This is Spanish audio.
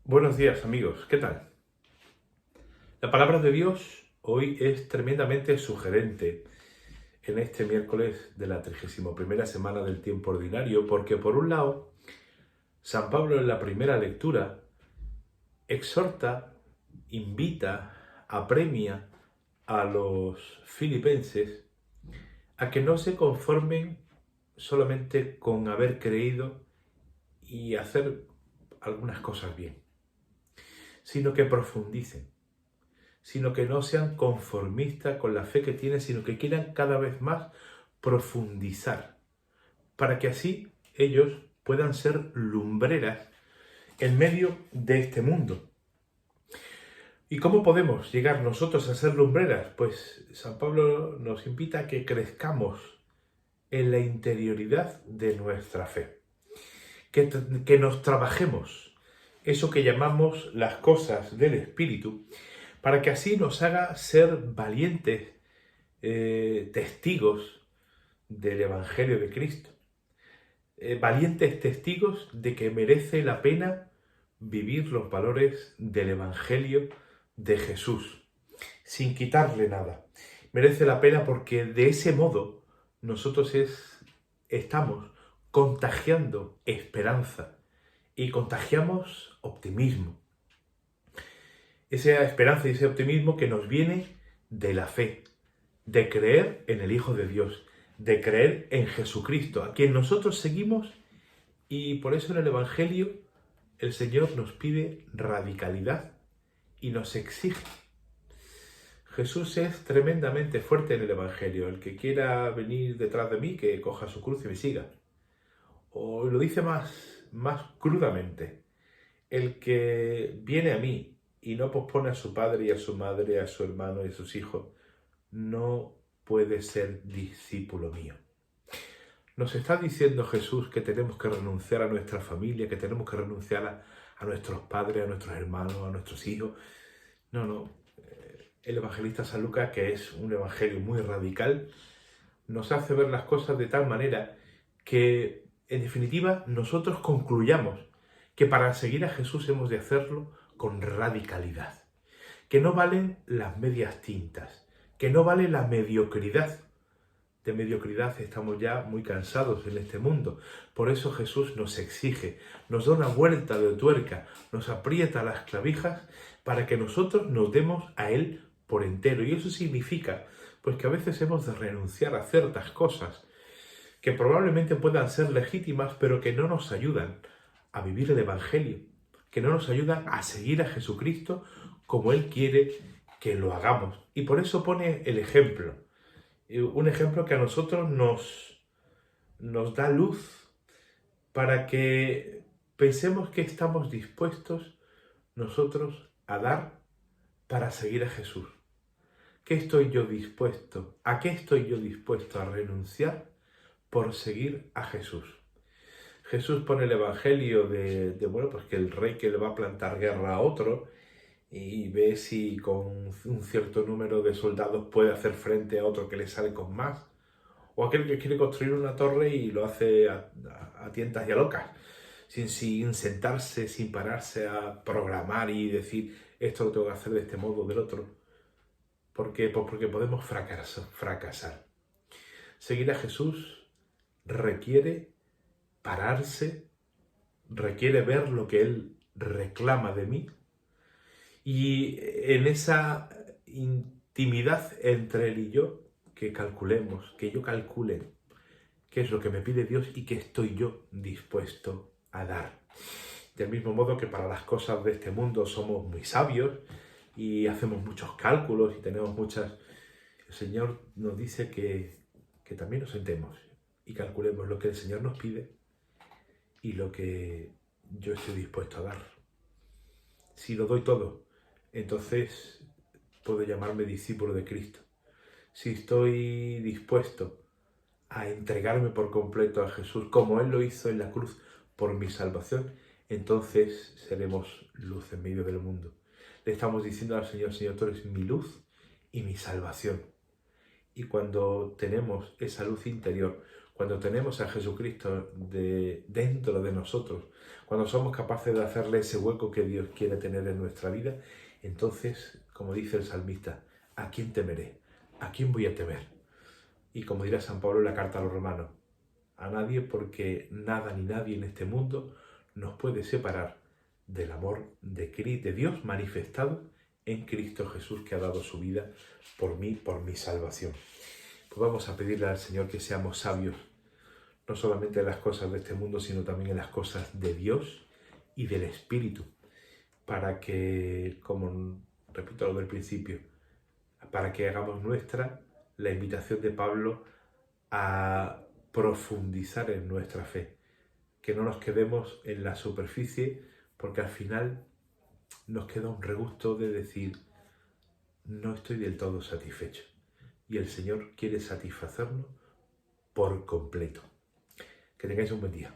Buenos días amigos, ¿qué tal? La palabra de Dios hoy es tremendamente sugerente en este miércoles de la 31ª semana del tiempo ordinario, porque por un lado, San Pablo en la primera lectura exhorta, invita, apremia a los filipenses a que no se conformen solamente con haber creído y hacer algunas cosas bien, sino que profundicen, sino que no sean conformistas con la fe que tienen, sino que quieran cada vez más profundizar, para que así ellos puedan ser lumbreras en medio de este mundo. ¿Y cómo podemos llegar nosotros a ser lumbreras? Pues San Pablo nos invita a que crezcamos en la interioridad de nuestra fe, que nos trabajemos eso que llamamos las cosas del Espíritu, para que así nos haga ser valientes testigos del Evangelio de Cristo, valientes testigos de que merece la pena vivir los valores del Evangelio de Jesús, sin quitarle nada. Merece la pena porque de ese modo nosotros estamos contagiando esperanza y contagiamos optimismo. Esa esperanza y ese optimismo que nos viene de la fe, de creer en el Hijo de Dios, de creer en Jesucristo, a quien nosotros seguimos, y por eso en el Evangelio el Señor nos pide radicalidad y nos exige. Jesús es tremendamente fuerte en el Evangelio. El que quiera venir detrás de mí, que coja su cruz y me siga. O lo dice más crudamente. El que viene a mí y no pospone a su padre y a su madre, a su hermano y a sus hijos, no puede ser discípulo mío. Nos está diciendo Jesús que tenemos que renunciar a nuestra familia, que tenemos que renunciar a nuestros padres, a nuestros hermanos, a nuestros hijos. No. El evangelista San Lucas, que es un evangelio muy radical, nos hace ver las cosas de tal manera que, en definitiva, nosotros concluyamos que para seguir a Jesús hemos de hacerlo con radicalidad, que no valen las medias tintas, que no vale la mediocridad. De mediocridad estamos ya muy cansados en este mundo. Por eso Jesús nos exige, nos da una vuelta de tuerca, nos aprieta las clavijas para que nosotros nos demos a Él por entero. Y eso significa pues que a veces hemos de renunciar a ciertas cosas que probablemente puedan ser legítimas, pero que no nos ayudan a vivir el Evangelio, que no nos ayudan a seguir a Jesucristo como Él quiere que lo hagamos. Y por eso pone el ejemplo. Un ejemplo que a nosotros nos da luz para que pensemos que estamos dispuestos nosotros a dar para seguir a Jesús. ¿Qué estoy yo dispuesto? ¿A qué estoy yo dispuesto a renunciar por seguir a Jesús? Jesús pone el evangelio bueno, pues que el rey que le va a plantar guerra a otro y ve si con un cierto número de soldados puede hacer frente a otro que le sale con más. O aquel que quiere construir una torre y lo hace a tientas y a locas, sin sentarse, sin pararse a programar y decir esto lo tengo que hacer de este modo o del otro. ¿Por qué? Pues porque podemos fracasar. Seguir a Jesús requiere pararse, requiere ver lo que Él reclama de mí, y en esa intimidad entre Él y yo, que yo calcule qué es lo que me pide Dios y qué estoy yo dispuesto a dar. Del mismo modo que para las cosas de este mundo somos muy sabios y hacemos muchos cálculos y tenemos muchas... El Señor nos dice que también nos sentemos y calculemos lo que el Señor nos pide y lo que yo estoy dispuesto a dar. Si lo doy todo, entonces puedo llamarme discípulo de Cristo. Si estoy dispuesto a entregarme por completo a Jesús, como Él lo hizo en la cruz por mi salvación, entonces seremos luz en medio del mundo. Le estamos diciendo al Señor, Señor, tú eres mi luz y mi salvación. Y cuando tenemos esa luz interior, cuando tenemos a Jesucristo dentro de nosotros, cuando somos capaces de hacerle ese hueco que Dios quiere tener en nuestra vida, entonces, como dice el salmista, ¿a quién temeré? ¿A quién voy a temer? Y como dirá San Pablo en la carta a los romanos, a nadie, porque nada ni nadie en este mundo nos puede separar del amor de Dios manifestado en Cristo Jesús, que ha dado su vida por mí, por mi salvación. Pues vamos a pedirle al Señor que seamos sabios, no solamente en las cosas de este mundo, sino también en las cosas de Dios y del Espíritu, para que, como repito lo del principio, para que hagamos nuestra la invitación de Pablo a profundizar en nuestra fe, que no nos quedemos en la superficie, porque al final nos queda un regusto de decir, no estoy del todo satisfecho. Y el Señor quiere satisfacernos por completo. Que tengáis un buen día.